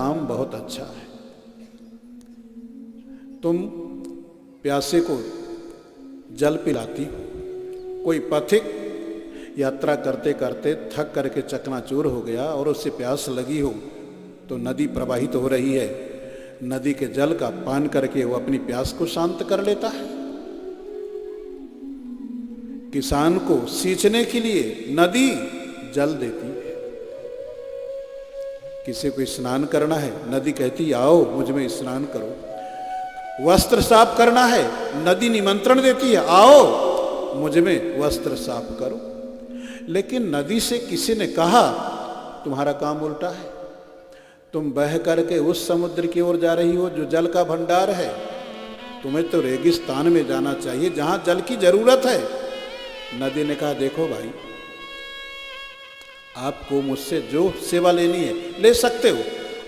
काम बहुत अच्छा है। तुम प्यासे को जल पिलाती हो। कोई पथिक यात्रा करते करते थक करके चकनाचूर हो गया और उससे प्यास लगी हो तो नदी प्रवाहित हो रही है, नदी के जल का पान करके वो अपनी प्यास को शांत कर लेता है। किसान को सींचने के लिए नदी जल देती है। किसी को स्नान करना है, नदी कहती आओ मुझ में स्नान करो। वस्त्र साफ करना है, नदी निमंत्रण देती है आओ मुझ में वस्त्र साफ करो। लेकिन नदी से किसी ने कहा तुम्हारा काम उल्टा है, तुम बह करके उस समुद्र की ओर जा रही हो जो जल का भंडार है। तुम्हें तो रेगिस्तान में जाना चाहिए जहां जल की जरूरत है। नदी ने कहा देखो भाई, आपको मुझसे जो सेवा लेनी है ले सकते हो।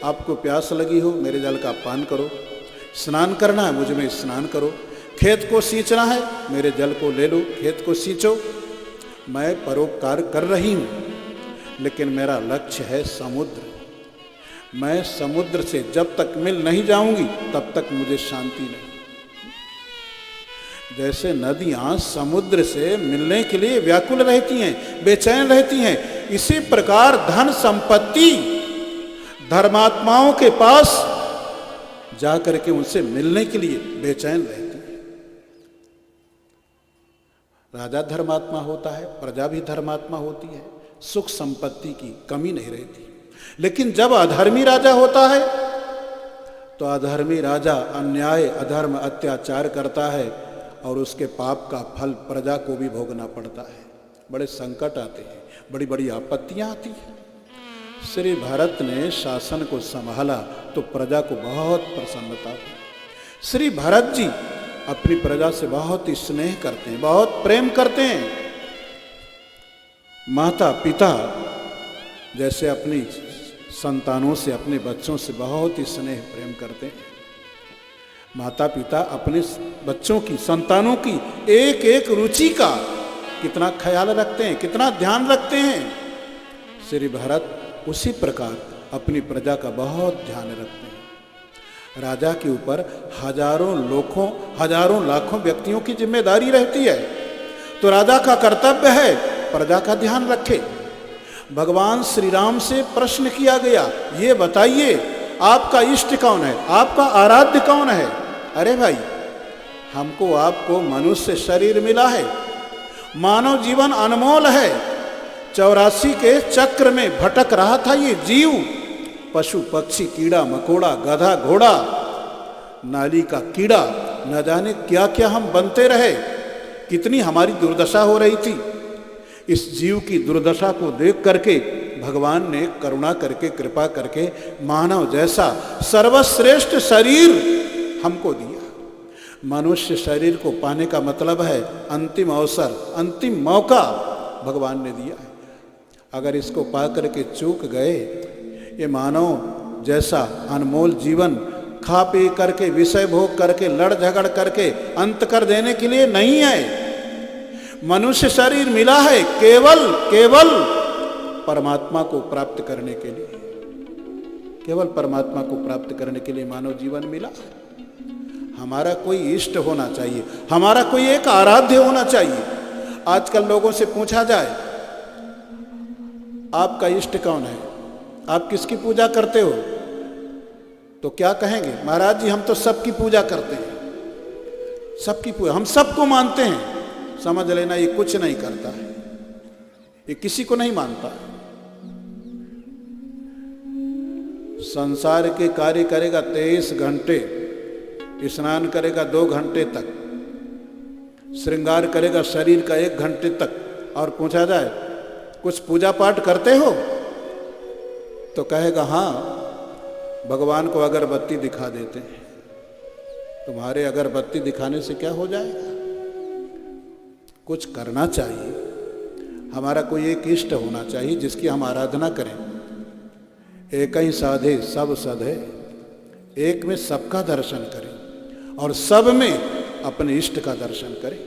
आपको प्यास लगी हो मेरे जल का पान करो, स्नान करना है मुझ में स्नान करो, खेत को सींचना है मेरे जल को ले लो, खेत को सींचो। मैं परोपकार कर रही हूं, लेकिन मेरा लक्ष्य है समुद्र। मैं समुद्र से जब तक मिल नहीं जाऊंगी तब तक मुझे शांति नहीं। जैसे नदियां समुद्र से मिलने के लिए व्याकुल रहती हैं, बेचैन रहती हैं, इसी प्रकार धन संपत्ति धर्मात्माओं के पास जाकर के उनसे मिलने के लिए बेचैन रहती है। राजा धर्मात्मा होता है, प्रजा भी धर्मात्मा होती है, सुख संपत्ति की कमी नहीं रहती। लेकिन जब अधर्मी राजा होता है तो अधर्मी राजा अन्याय, अधर्म, अत्याचार करता है और उसके पाप का फल प्रजा को भी भोगना पड़ता है। बड़े संकट आते हैं, बड़ी बड़ी आपत्तियां आती हैं। श्री भरत ने शासन को संभाला तो प्रजा को बहुत प्रसन्नता हुई। श्री भरत जी अपनी प्रजा से बहुत स्नेह करते हैं, बहुत प्रेम करते हैं। माता पिता जैसे अपनी संतानों से, अपने बच्चों से बहुत ही स्नेह प्रेम करते हैं। माता पिता अपने बच्चों की, संतानों की एक एक रुचि का कितना ख्याल रखते हैं, कितना ध्यान रखते हैं। श्री भरत उसी प्रकार अपनी प्रजा का बहुत ध्यान रखते हैं। राजा के ऊपर हजारों लाखों व्यक्तियों की जिम्मेदारी रहती है, तो राजा का कर्तव्य है प्रजा का ध्यान रखे। भगवान श्री राम से प्रश्न किया गया, ये बताइए आपका इष्ट कौन है, आपका आराध्य कौन है। अरे भाई, हमको आपको मनुष्य शरीर मिला है, मानव जीवन अनमोल है। 84 के चक्र में भटक रहा था ये जीव, पशु पक्षी, कीड़ा मकोड़ा, गधा घोड़ा, नाली का कीड़ा, न जाने क्या क्या हम बनते रहे, कितनी हमारी दुर्दशा हो रही थी। इस जीव की दुर्दशा को देख करके भगवान ने करुणा करके, कृपा करके मानव जैसा सर्वश्रेष्ठ शरीर हमको दिया। मनुष्य शरीर को पाने का मतलब है अंतिम अवसर, अंतिम मौका भगवान ने दिया है। अगर इसको पा करके चूक गए, ये मानव जैसा अनमोल जीवन खा पी करके, विषय भोग करके, लड़ झगड़ करके अंत कर देने के लिए नहीं है। मनुष्य शरीर मिला है केवल परमात्मा को प्राप्त करने के लिए, केवल परमात्मा को प्राप्त करने के लिए मानव जीवन मिला है। हमारा कोई इष्ट होना चाहिए, हमारा कोई एक आराध्य होना चाहिए। आजकल लोगों से पूछा जाए आपका इष्ट कौन है, आप किसकी पूजा करते हो, तो क्या कहेंगे, महाराज जी हम तो सबकी पूजा करते हैं, सबकी पूजा, हम सबको मानते हैं। समझ लेना ये कुछ नहीं करता है, ये किसी को नहीं मानता। संसार के कार्य करेगा 23 घंटे, स्नान करेगा 2 घंटे तक, श्रृंगार करेगा शरीर का 1 घंटे तक, और पूछा जाए कुछ पूजा पाठ करते हो तो कहेगा हाँ, भगवान को अगरबत्ती दिखा देते हैं। तुम्हारे अगरबत्ती दिखाने से क्या हो जाएगा, कुछ करना चाहिए। हमारा कोई एक इष्ट होना चाहिए जिसकी हम आराधना करें। एक ही साधे सब सधे, एक में सबका दर्शन करें और सब में अपने इष्ट का दर्शन करें।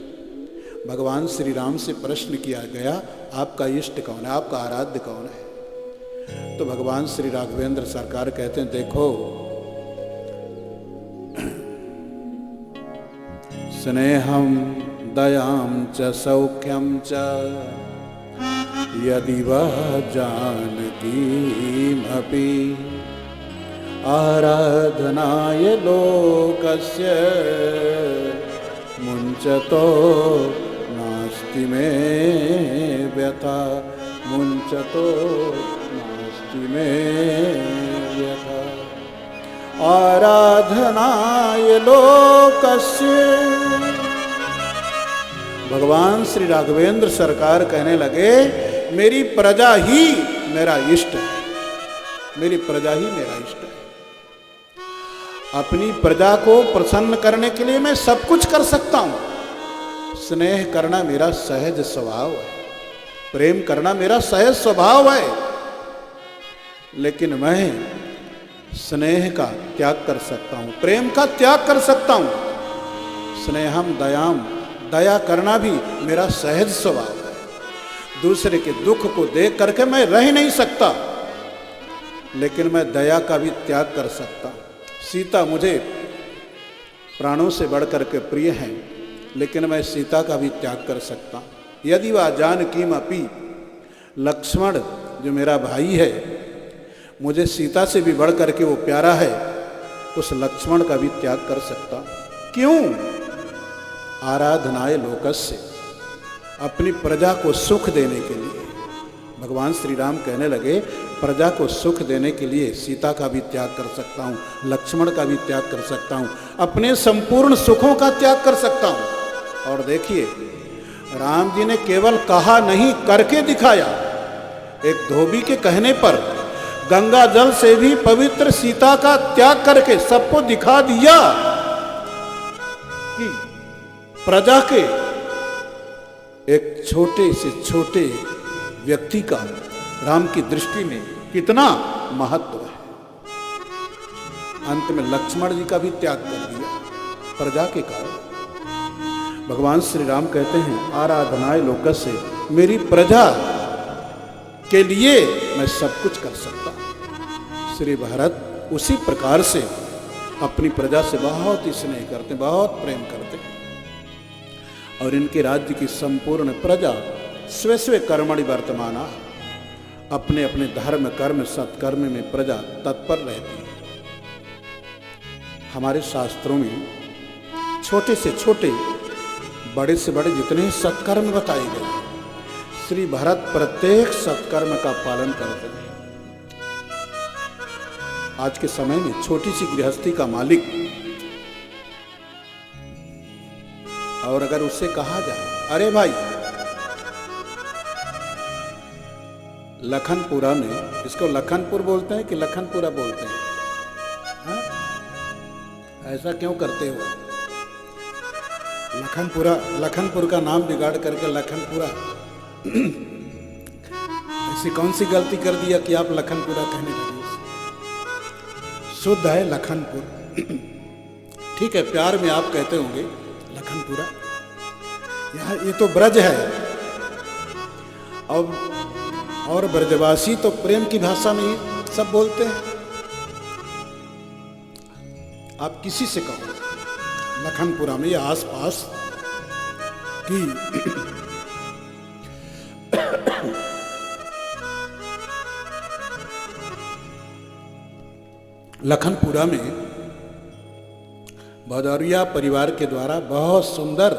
भगवान श्री राम से प्रश्न किया गया आपका इष्ट कौन है, आपका आराध्य कौन है। तो भगवान श्री राघवेंद्र सरकार कहते हैं, देखो स्नेहम दयाम च सौख्यम च यदि वह जानकीमपि आराधनाय लोकस्य मुञ्चतो नास्ति मे व्यथा, मुञ्चतो नास्ति मे व्यथा। आराधनाय लोकस्य। भगवान श्री राघवेंद्र सरकार कहने लगे, मेरी प्रजा ही मेरा इष्ट है, मेरी प्रजा ही मेरा इष्ट है। अपनी प्रजा को प्रसन्न करने के लिए मैं सब कुछ कर सकता हूं। स्नेह करना मेरा सहज स्वभाव है, प्रेम करना मेरा सहज स्वभाव है, लेकिन मैं स्नेह का त्याग कर सकता हूं, प्रेम का त्याग कर सकता हूं। स्नेहम दयाम, दया करना भी मेरा सहज स्वभाव है। दूसरे के दुख को देख करके मैं रह नहीं सकता, लेकिन मैं दया का भी त्याग कर सकता हूं। सीता मुझे प्राणों से बढ़कर के प्रिय हैं, लेकिन मैं सीता का भी त्याग कर सकता हूं। यदि वह जानकीमपि, लक्ष्मण जो मेरा भाई है, मुझे सीता से भी बढ़ करके वो प्यारा है, उस लक्ष्मण का भी त्याग कर सकता। क्यों? आराधनाय लोकस्य, अपनी प्रजा को सुख देने के लिए। भगवान श्री राम कहने लगे, प्रजा को सुख देने के लिए सीता का भी त्याग कर सकता हूँ, लक्ष्मण का भी त्याग कर सकता हूँ, अपने संपूर्ण सुखों का त्याग कर सकता हूँ। और देखिए, राम जी ने केवल कहा नहीं, करके दिखाया। एक धोबी के कहने पर गंगा जल से भी पवित्र सीता का त्याग करके सबको दिखा दिया कि प्रजा के एक छोटे से छोटे व्यक्ति का राम की दृष्टि में कितना महत्व है। अंत में लक्ष्मण जी का भी त्याग कर दिया प्रजा के कारण। भगवान श्री राम कहते हैं, आराधनाय लोकस्य, मेरी प्रजा के लिए मैं सब कुछ कर सकता हूं। श्री भरत उसी प्रकार से अपनी प्रजा से बहुत ही स्नेह करते, बहुत प्रेम करते हैं। और इनके राज्य की संपूर्ण प्रजा स्वे स्वे कर्मणि वर्तमाना, अपने अपने धर्म कर्म सत्कर्म में प्रजा तत्पर रहती है। हमारे शास्त्रों में छोटे से छोटे, बड़े से बड़े जितने सत्कर्म बताए गए, श्री भरत प्रत्येक सत्कर्म का पालन करते हैं। आज के समय में छोटी सी गृहस्थी का मालिक, और अगर उससे कहा जाए, अरे भाई लखनपुरा में, इसको लखनपुर बोलते हैं कि लखनपुरा बोलते हैं, हाँ? ऐसा क्यों करते हो? लखनपुर का नाम बिगाड़ करके लखनपुरा, ऐसी कौन सी गलती कर दिया कि आप लखनपुरा कहने लगे? शुद्ध है लखनपुर। ठीक है, प्यार में आप कहते होंगे लखनपुरा, यहाँ ये तो ब्रज है, और ब्रजवासी तो प्रेम की भाषा में ही सब बोलते हैं। आप किसी से कहो लखनपुरा में या आसपास कि लखनपुरा में भदौरिया परिवार के द्वारा बहुत सुंदर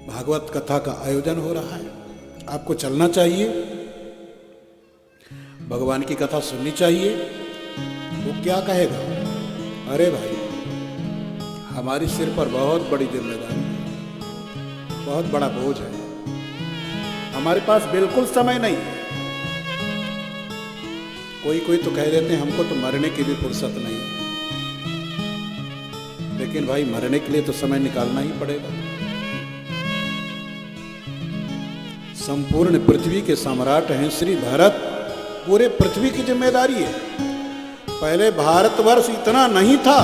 भागवत कथा का आयोजन हो रहा है। आपको चलना चाहिए, भगवान की कथा सुननी चाहिए। वो क्या कहेगा, अरे भाई हमारी सिर पर बहुत बड़ी जिम्मेदारी है, बहुत बड़ा बोझ है, हमारे पास बिल्कुल समय नहीं है। कोई तो कह देते हैं हमको तो मरने की भी फुर्सत नहीं है, लेकिन भाई मरने के लिए तो समय निकालना ही पड़ेगा। संपूर्ण पृथ्वी के सम्राट हैं श्री भरत, पूरे पृथ्वी की जिम्मेदारी है। पहले भारतवर्ष इतना नहीं था,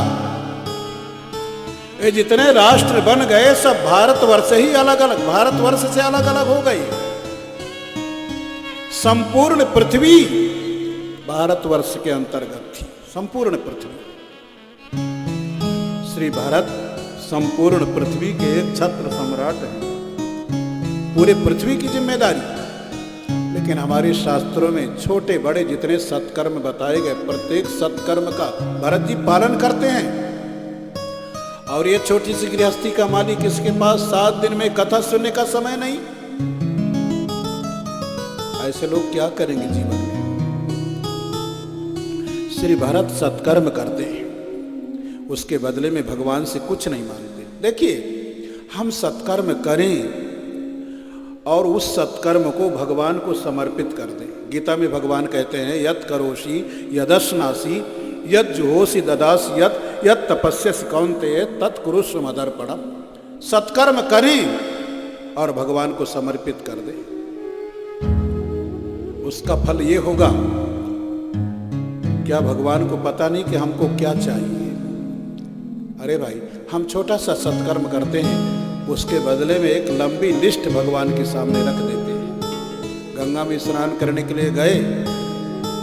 ये जितने राष्ट्र बन गए सब भारतवर्ष ही अलग अलग, भारतवर्ष से अलग अलग हो गए। संपूर्ण पृथ्वी भारतवर्ष के अंतर्गत थी। संपूर्ण पृथ्वी, श्री भारत संपूर्ण पृथ्वी के एक छत्र सम्राट हैं, पूरे पृथ्वी की जिम्मेदारी। लेकिन हमारे शास्त्रों में छोटे बड़े जितने सत्कर्म बताए गए, प्रत्येक सत्कर्म का भरत जी पालन करते हैं। और ये छोटी सी गृहस्थी का मालिक, इसके पास 7 दिन में कथा सुनने का समय नहीं। ऐसे लोग क्या करेंगे जीवन में? श्री भरत सत्कर्म करते हैं, उसके बदले में भगवान से कुछ नहीं मांगते। देखिए, हम सत्कर्म करें और उस सत्कर्म को भगवान को समर्पित कर दें। गीता में भगवान कहते हैं, यत् करोषि यदश्नासि यत् जुहोषि ददासि यत् तपस्यसि कौन्तेय तत् कुरुष्व मदर्पणम्। सत्कर्म करें और भगवान को समर्पित कर दें, उसका फल ये होगा। क्या भगवान को पता नहीं कि हमको क्या चाहिए? अरे भाई, हम छोटा सा सत्कर्म करते हैं, उसके बदले में एक लंबी लिस्ट भगवान के सामने रख देते हैं। गंगा में स्नान करने के लिए गए,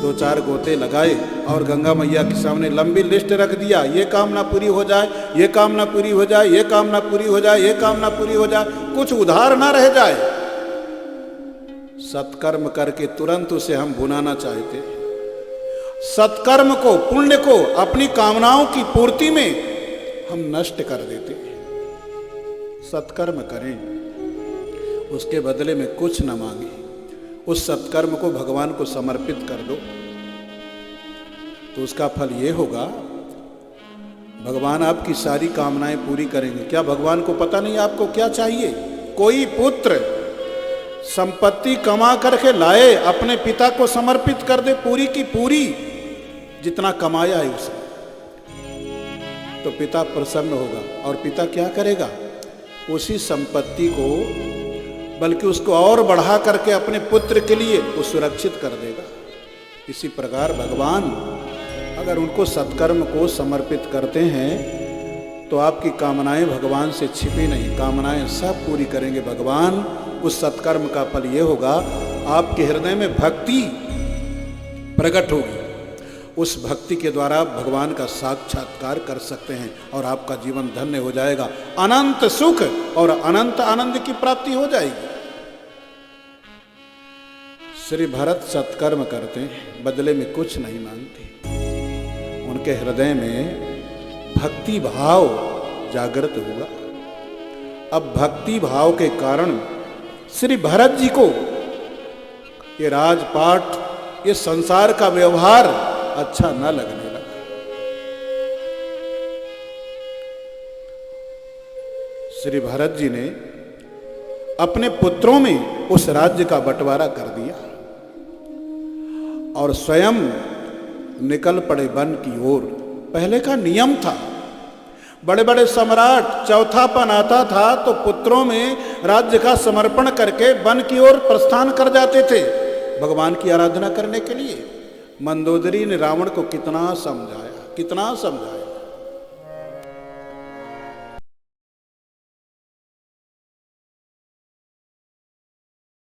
2-4 गोते लगाए और गंगा मैया के सामने लंबी लिस्ट रख दिया। ये कामना पूरी हो जाए, ये कामना पूरी हो जाए, ये कामना पूरी हो जाए, ये कामना पूरी हो जाए, कुछ उधार ना रह जाए। सत्कर्म करके तुरंत उसे हम भुनाना चाहते हैं। सत्कर्म को, पुण्य को अपनी कामनाओं की पूर्ति में हम नष्ट कर देते हैं। सत्कर्म करें, उसके बदले में कुछ न मांगे, उस सत्कर्म को भगवान को समर्पित कर दो, तो उसका फल ये होगा, भगवान आपकी सारी कामनाएं पूरी करेंगे। क्या भगवान को पता नहीं आपको क्या चाहिए? कोई पुत्र संपत्ति कमा करके लाए, अपने पिता को समर्पित कर दे पूरी की पूरी, जितना कमाया है उसने, तो पिता प्रसन्न होगा। और पिता क्या करेगा? उसी संपत्ति को, बल्कि उसको और बढ़ा करके अपने पुत्र के लिए वो सुरक्षित कर देगा। इसी प्रकार भगवान अगर उनको सत्कर्म को समर्पित करते हैं, तो आपकी कामनाएं भगवान से छिपी नहीं, कामनाएं सब पूरी करेंगे भगवान। उस सत्कर्म का फल ये होगा, आपके हृदय में भक्ति प्रकट होगी। उस भक्ति के द्वारा भगवान का साक्षात्कार कर सकते हैं और आपका जीवन धन्य हो जाएगा। अनंत सुख और अनंत आनंद की प्राप्ति हो जाएगी। श्री भरत सत्कर्म करते हैं, बदले में कुछ नहीं मांगते। उनके हृदय में भक्ति भाव जागृत हुआ। अब भक्ति भाव के कारण श्री भरत जी को ये राजपाट, ये संसार का व्यवहार अच्छा न लगने लगा। श्री भरत जी ने अपने पुत्रों में उस राज्य का बंटवारा कर दिया और स्वयं निकल पड़े वन की ओर। पहले का नियम था, बड़े बड़े सम्राट चौथापन आता था तो पुत्रों में राज्य का समर्पण करके वन की ओर प्रस्थान कर जाते थे भगवान की आराधना करने के लिए। मंदोदरी ने रावण को कितना समझाया, कितना समझाया।